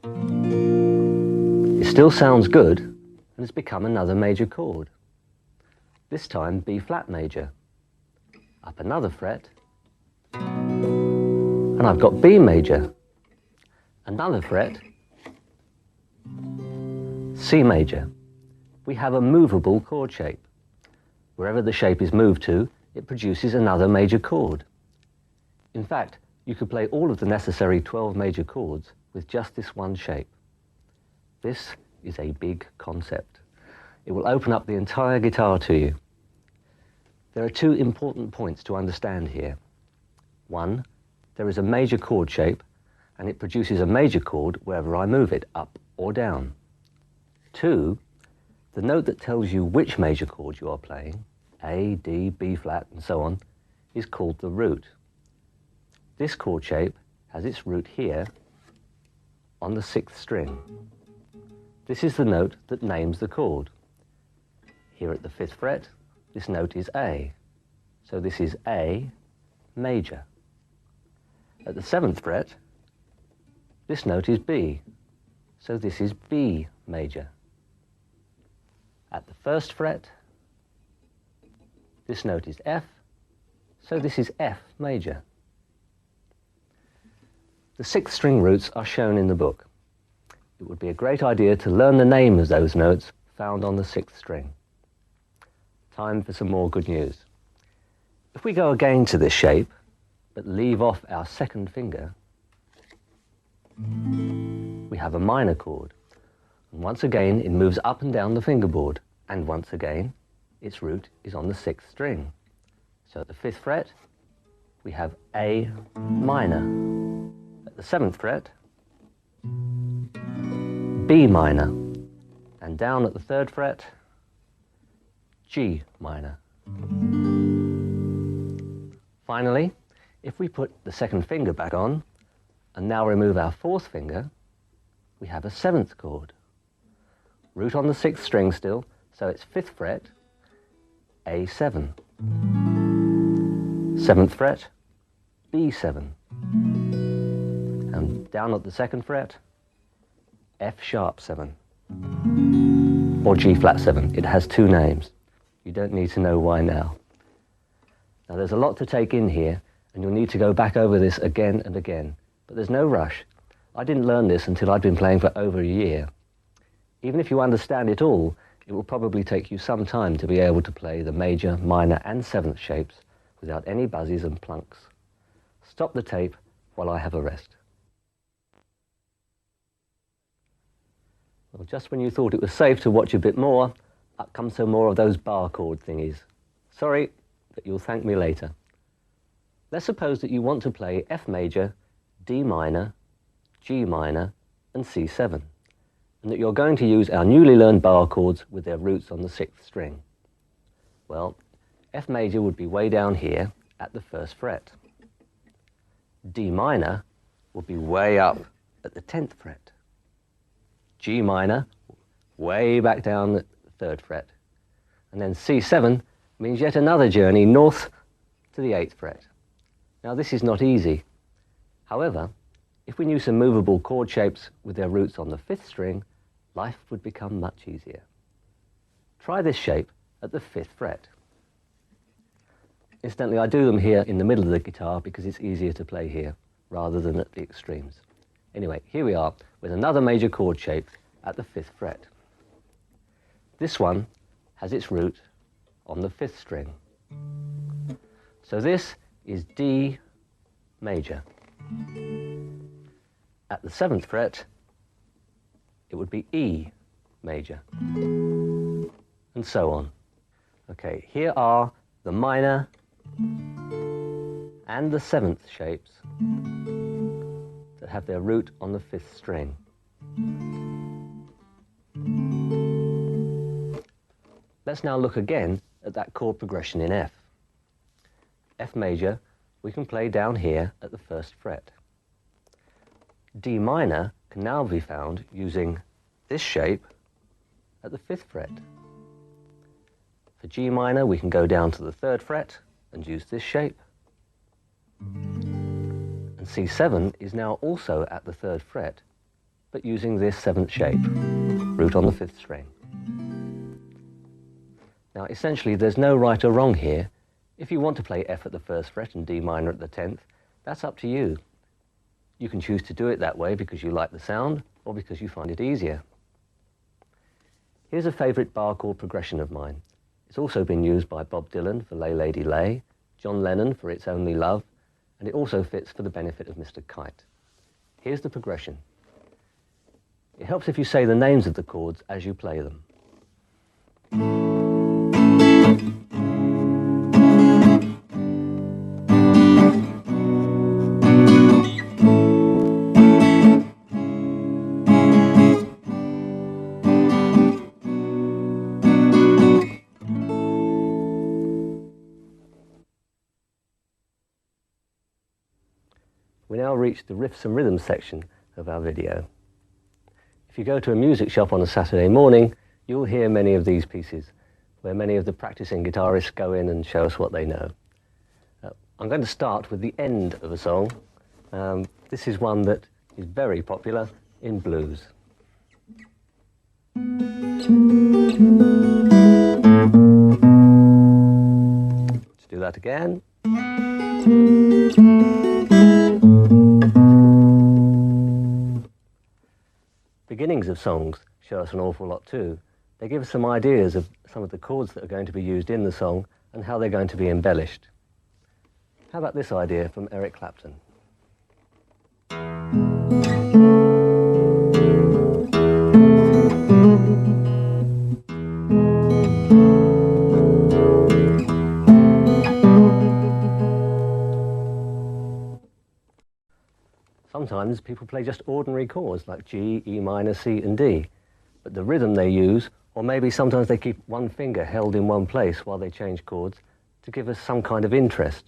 it still sounds good and has become another major chord. This time B flat major. Up another fret, and I've got B major. Another fret, C major. We have a movable chord shape. Wherever the shape is moved to, it produces another major chord. In fact, you could play all of the necessary 12 major chords with just this one shape. This is a big concept. It will open up the entire guitar to you. There are two important points to understand here. One, there is a major chord shape, and it produces a major chord wherever I move it, up or down. Two, the note that tells you which major chord you are playing, A, D, B flat, and so on, is called the root. This chord shape has its root here on the 6th string. This is the note that names the chord. Here at the 5th fret, this note is A, so this is A major. At the 7th fret, this note is B, so this is B major. At the 1st fret, this note is F, so this is F major. The 6th string roots are shown in the book. It would be a great idea to learn the name of those notes found on the 6th string. Time for some more good news. If we go again to this shape, but leave off our 2nd finger, we have a minor chord. And once again, it moves up and down the fingerboard. And once again, its root is on the 6th string. So at the 5th fret, we have A minor. At the 7th fret, B minor. And down at the 3rd fret, G minor. Finally, if we put the 2nd finger back on, and now remove our 4th finger, we have a 7th chord. Root on the 6th string still, so it's 5th fret, A7. 7th fret, B7. And down at the 2nd fret, F sharp 7. Or G flat 7. It has two names. You don't need to know why now. Now there's a lot to take in here, and you'll need to go back over this again and again. But there's no rush. I didn't learn this until I'd been playing for over a year. Even if you understand it all, it will probably take you some time to be able to play the major, minor and 7th shapes without any buzzies and plunks. Stop the tape while I have a rest. Well, just when you thought it was safe to watch a bit more, up comes some more of those bar chord thingies. Sorry, but you'll thank me later. Let's suppose that you want to play F major, D minor, G minor and C7, and that you're going to use our newly learned bar chords with their roots on the 6th string. Well, F major would be way down here at the 1st fret. D minor would be way up at the 10th fret. G minor, way back down at the 3rd fret. And then C7 means yet another journey north to the 8th fret. Now this is not easy. However, if we knew some movable chord shapes with their roots on the 5th string, life would become much easier. Try this shape at the 5th fret. Incidentally, I do them here in the middle of the guitar because it's easier to play here rather than at the extremes. Anyway, here we are with another major chord shape at the 5th fret. This one has its root on the 5th string. So this is D major. At the 7th fret, it would be E major, and so on. Okay, here are the minor and the 7th shapes that have their root on the 5th string. Let's now look again at that chord progression in F. F major, we can play down here at the 1st fret. D minor can now be found using this shape at the 5th fret. For G minor, we can go down to the 3rd fret and use this shape. And C7 is now also at the 3rd fret, but using this 7th shape, root on the 5th string. Now essentially there's no right or wrong here. If you want to play F at the 1st fret and D minor at the 10th, that's up to you. You can choose to do it that way because you like the sound or because you find it easier. Here's a favourite bar chord progression of mine. It's also been used by Bob Dylan for Lay Lady Lay, John Lennon for It's Only Love, and it also fits for the benefit of Mr. Kite. Here's the progression. It helps if you say the names of the chords as you play them. We now reach the riffs and rhythms section of our video. If you go to a music shop on a Saturday morning, you'll hear many of these pieces, where many of the practicing guitarists go in and show us what they know. I'm going to start with the end of a song. This is one that is very popular in blues. Let's do that again. Beginnings of songs show us an awful lot too. They give us some ideas of some of the chords that are going to be used in the song and how they're going to be embellished. How about this idea from Eric Clapton? Sometimes people play just ordinary chords like G, E minor, C and D, but the rhythm they use, or maybe sometimes they keep one finger held in one place while they change chords to give us some kind of interest.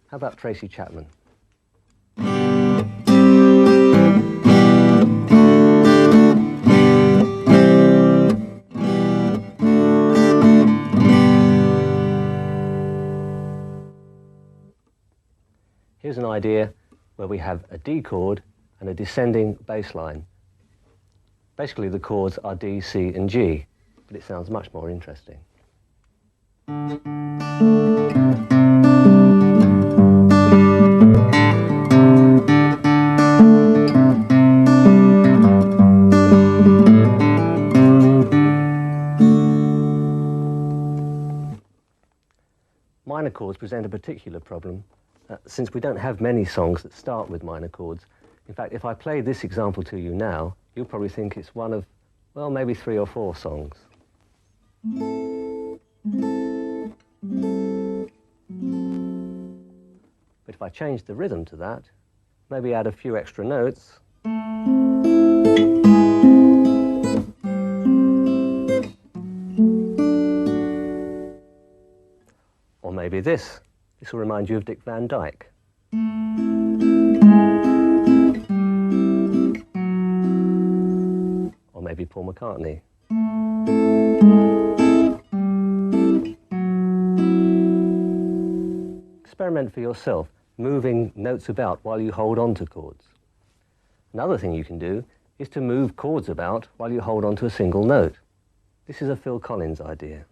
How about Tracy Chapman? Here's an idea where we have a D chord and a descending bass line. Basically the chords are D, C and G, but it sounds much more interesting. Minor chords present a particular problem since we don't have many songs that start with minor chords. In fact, if I play this example to you now, you'll probably think it's one of, well, maybe 3 or 4 songs. But if I change the rhythm to that, maybe add a few extra notes, or maybe this. This will remind you of Dick Van Dyke. Or maybe Paul McCartney. Experiment for yourself, moving notes about while you hold on to chords. Another thing you can do is to move chords about while you hold on to a single note. This is a Phil Collins idea.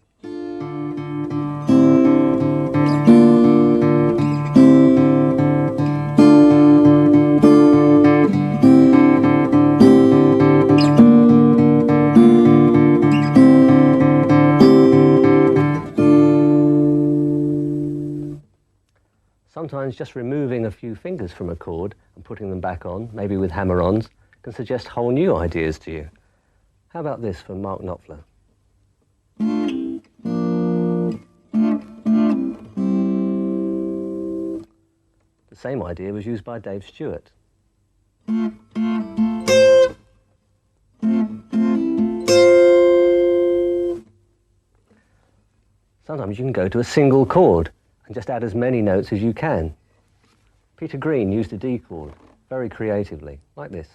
Sometimes just removing a few fingers from a chord and putting them back on, maybe with hammer-ons, can suggest whole new ideas to you. How about this from Mark Knopfler? The same idea was used by Dave Stewart. Sometimes you can go to a single chord and just add as many notes as you can. Peter Green used a D chord very creatively, like this.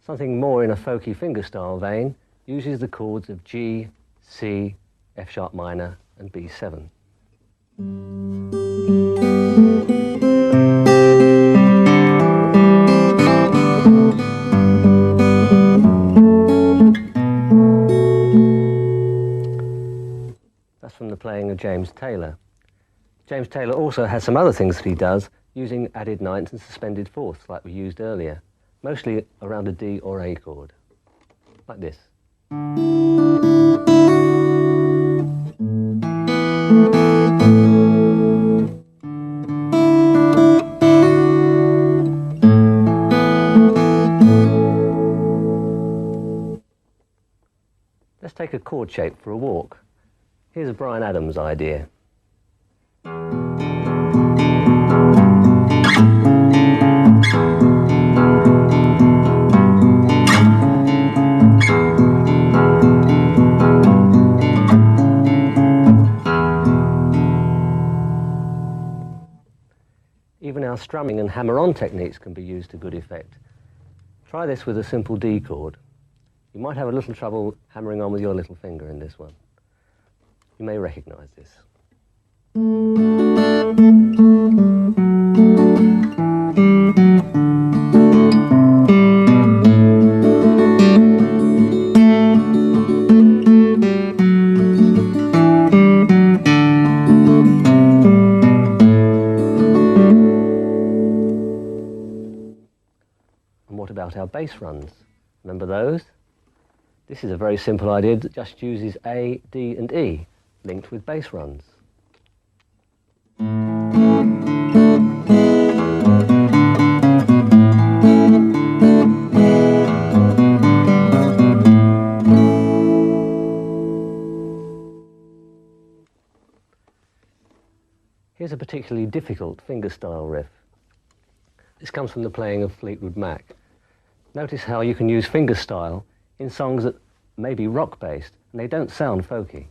Something more in a folky fingerstyle vein uses the chords of G, C, F sharp minor and B7. That's from the playing of James Taylor. James Taylor also has some other things that he does using added ninths and suspended fourths like we used earlier, mostly around a D or A chord, like this. Let's take a chord shape for a walk. Here's a Bryan Adams idea. Even our strumming and hammer-on techniques can be used to good effect. Try this with a simple D chord. You might have a little trouble hammering on with your little finger in this one. You may recognize this. And what about our bass runs? Remember those? This is a very simple idea that just uses A, D and E, linked with bass runs. Here's a particularly difficult fingerstyle riff. This comes from the playing of Fleetwood Mac. Notice how you can use fingerstyle in songs that may be rock-based, and they don't sound folky.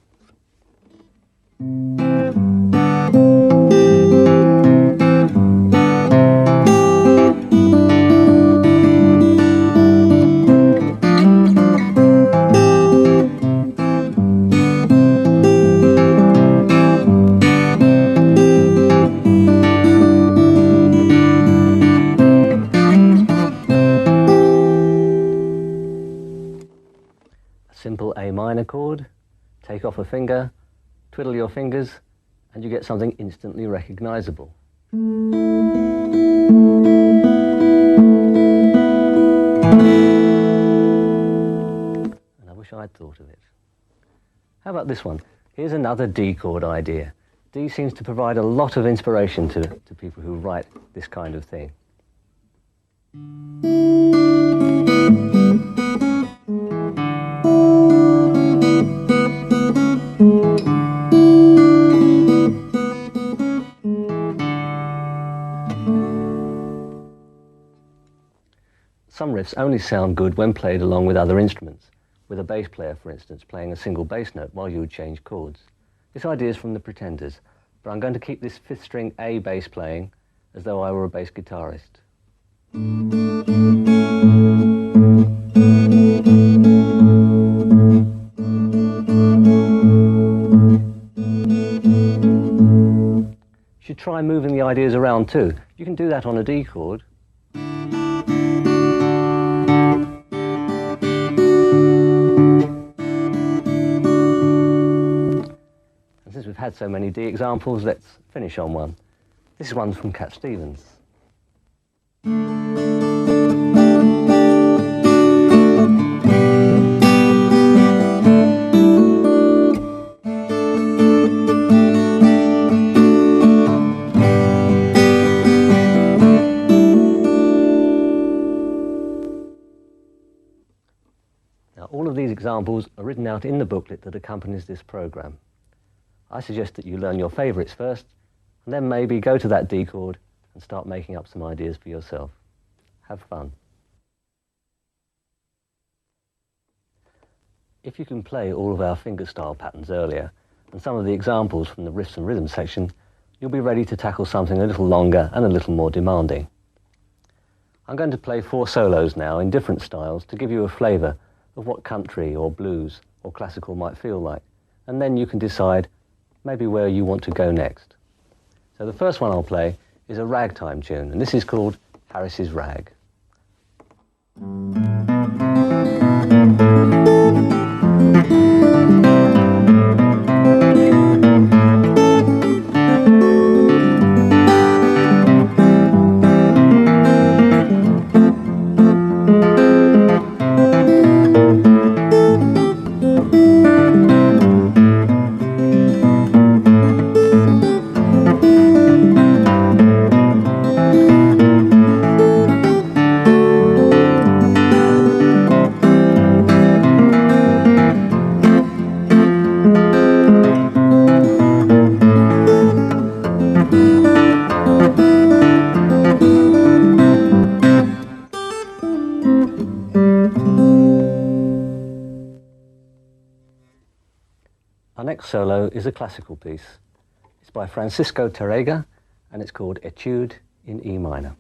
Simple A minor chord, take off a finger, twiddle your fingers, and you get something instantly recognizable. And I wish I'd thought of it. How about this one? Here's another D chord idea. D seems to provide a lot of inspiration to people who write this kind of thing. Some riffs only sound good when played along with other instruments, with a bass player, for instance, playing a single bass note while you would change chords. This idea is from the Pretenders, but I'm going to keep this fifth string A bass playing as though I were a bass guitarist. You should try moving the ideas around too. You can do that on a D chord. Since we've had so many D examples, let's finish on one. This is one from Cat Stevens. Now, all of these examples are written out in the booklet that accompanies this program. I suggest that you learn your favourites first, and then maybe go to that D chord and start making up some ideas for yourself. Have fun. If you can play all of our fingerstyle patterns earlier, and some of the examples from the riffs and rhythms section, you'll be ready to tackle something a little longer and a little more demanding. I'm going to play 4 solos now in different styles to give you a flavour of what country or blues or classical might feel like. And then you can decide maybe where you want to go next. So the first one I'll play is a ragtime tune, and this is called Harris's Rag. Our next solo is a classical piece. It's by Francisco Tárrega, and it's called Etude in E minor.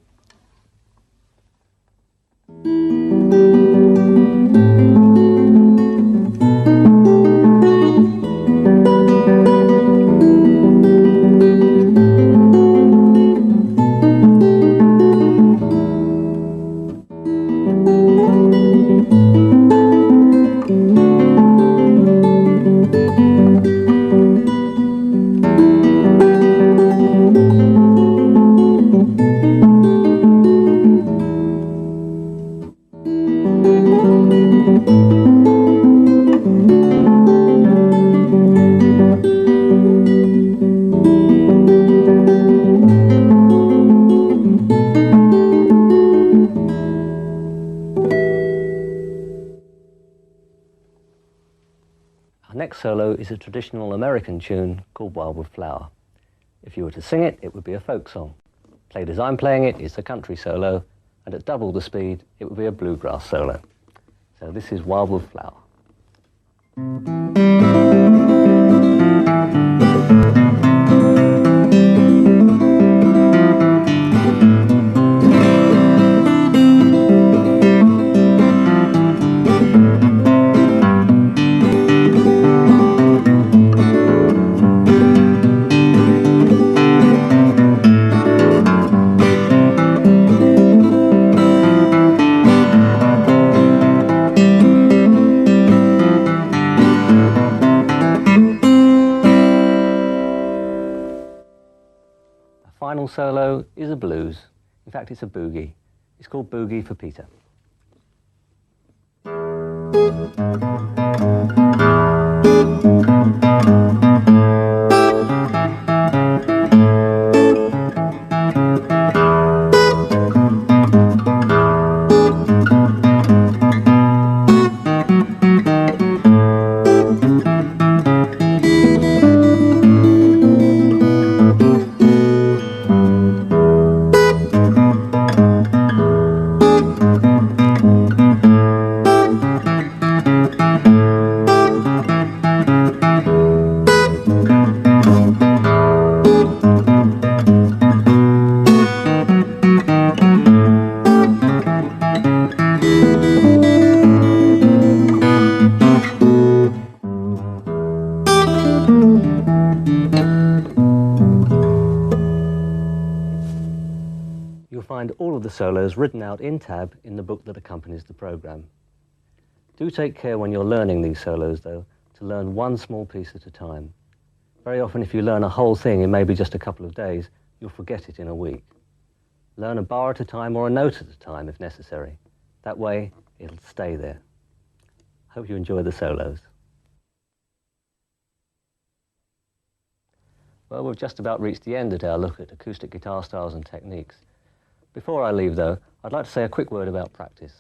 Our next solo is a traditional American tune called Wildwood Flower. If you were to sing it, it would be a folk song. Played as I'm playing it, it's a country solo, and at double the speed, it would be a bluegrass solo. So this is Wildwood Flower. Final solo is a blues. In fact, it's a boogie. It's called Boogie for Peter. You'll find all of the solos written out in tab in the book that accompanies the program. Do take care when you're learning these solos, though, to learn one small piece at a time. Very often, if you learn a whole thing in maybe just a couple of days, you'll forget it in a week. Learn a bar at a time or a note at a time if necessary. That way, it'll stay there. Hope you enjoy the solos. Well, we've just about reached the end of our look at acoustic guitar styles and techniques. Before I leave, though, I'd like to say a quick word about practice.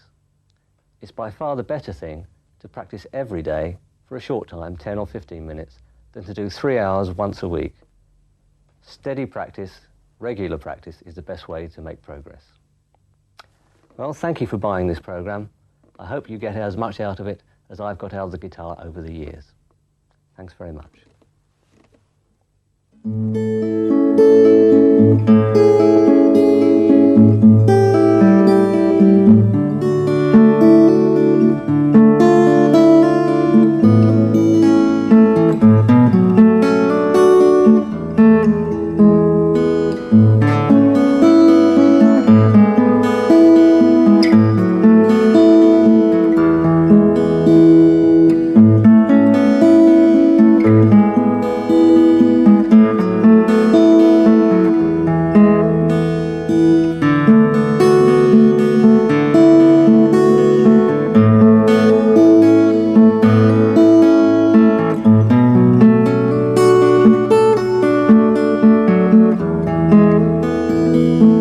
It's by far the better thing to practice every day for a short time, 10 or 15 minutes, than to do 3 hours once a week. Steady practice, regular practice, is the best way to make progress. Well, thank you for buying this program. I hope you get as much out of it as I've got out of the guitar over the years. Thanks very much. you.